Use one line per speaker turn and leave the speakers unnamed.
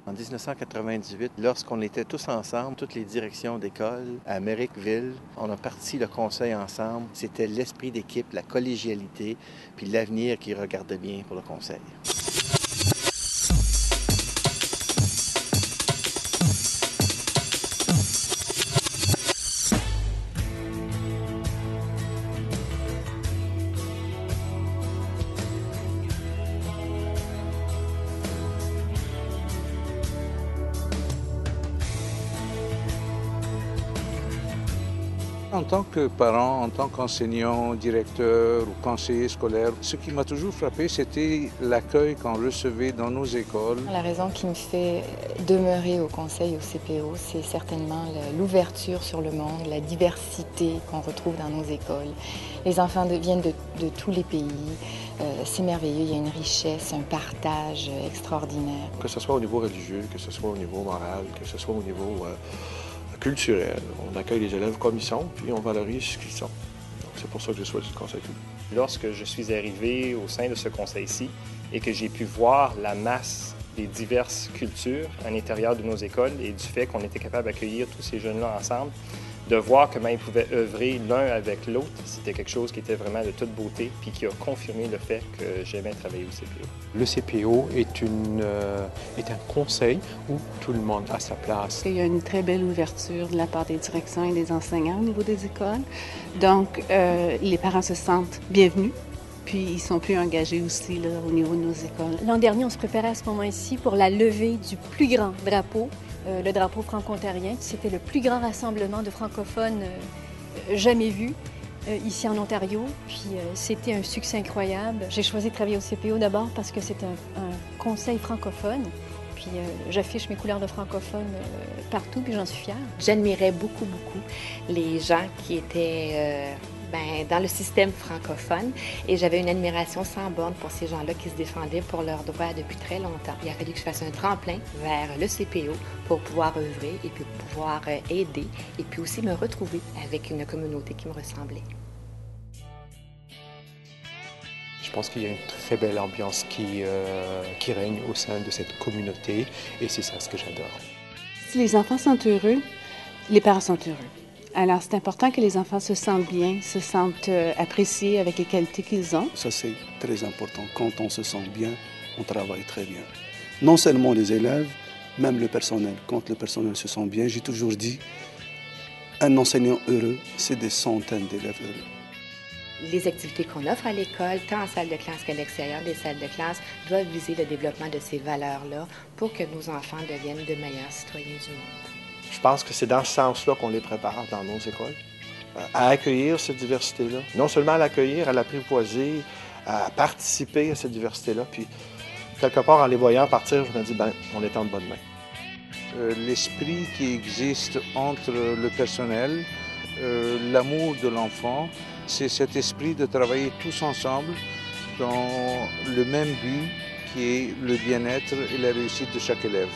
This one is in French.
En 1998, lorsqu'on était tous ensemble, toutes les directions d'école à Merrickville, on a parti le conseil ensemble. C'était l'esprit d'équipe, la collégialité, puis l'avenir qui regardait bien pour le conseil.
En tant que parent, en tant qu'enseignant, directeur ou conseiller scolaire, ce qui m'a toujours frappé, c'était l'accueil qu'on recevait dans nos écoles.
La raison qui me fait demeurer au conseil au CPO, c'est certainement l'ouverture sur le monde, la diversité qu'on retrouve dans nos écoles. Les enfants viennent de tous les pays. C'est merveilleux, il y a une richesse, un partage extraordinaire.
Que ce soit au niveau religieux, que ce soit au niveau moral, que ce soit au niveau culturel. On accueille les élèves comme ils sont, puis on valorise ce qu'ils sont. Donc, c'est pour ça que j'ai choisi le conseil public.
Lorsque je suis arrivé au sein de ce conseil-ci et que j'ai pu voir la masse des diverses cultures à l'intérieur de nos écoles et du fait qu'on était capable d'accueillir tous ces jeunes-là ensemble, de voir comment ils pouvaient œuvrer l'un avec l'autre, c'était quelque chose qui était vraiment de toute beauté puis qui a confirmé le fait que j'aimais travailler au CPO.
Le CPO est un conseil où tout le monde a sa place.
Il y a une très belle ouverture de la part des directions et des enseignants au niveau des écoles. Donc, les parents se sentent bienvenus. Puis, ils sont plus engagés aussi là, au niveau de nos écoles.
L'an dernier, on se préparait à ce moment-ci pour la levée du plus grand drapeau, le drapeau franco-ontarien. C'était le plus grand rassemblement de francophones jamais vu ici en Ontario. Puis, c'était un succès incroyable. J'ai choisi de travailler au CPO d'abord parce que c'est un conseil francophone. Puis j'affiche mes couleurs de francophone partout, puis j'en suis fière.
J'admirais beaucoup les gens qui étaient dans le système francophone et j'avais une admiration sans borne pour ces gens-là qui se défendaient pour leurs droits depuis très longtemps. Il a fallu que je fasse un tremplin vers le CPO pour pouvoir œuvrer et puis pouvoir aider et puis aussi me retrouver avec une communauté qui me ressemblait.
Je pense qu'il y a une très belle ambiance qui règne au sein de cette communauté et c'est ça ce que j'adore.
Si les enfants sont heureux, les parents sont heureux. Alors, c'est important que les enfants se sentent bien, se sentent appréciés avec les qualités qu'ils ont.
Ça, c'est très important. Quand on se sent bien, on travaille très bien. Non seulement les élèves, même le personnel. Quand le personnel se sent bien, j'ai toujours dit, un enseignant heureux, c'est des centaines d'élèves heureux.
Les activités qu'on offre à l'école, tant en salle de classe qu'à l'extérieur des salles de classe, doivent viser le développement de ces valeurs-là pour que nos enfants deviennent de meilleurs citoyens du monde.
Je pense que c'est dans ce sens-là qu'on les prépare dans nos écoles, à accueillir cette diversité-là. Non seulement à l'accueillir, à l'apprivoiser, à participer à cette diversité-là. Puis, quelque part, en les voyant partir, je me dis, on est en de bonnes mains.
L'esprit qui existe entre le personnel, l'amour de l'enfant, c'est cet esprit de travailler tous ensemble dans le même but qui est le bien-être et la réussite de chaque élève.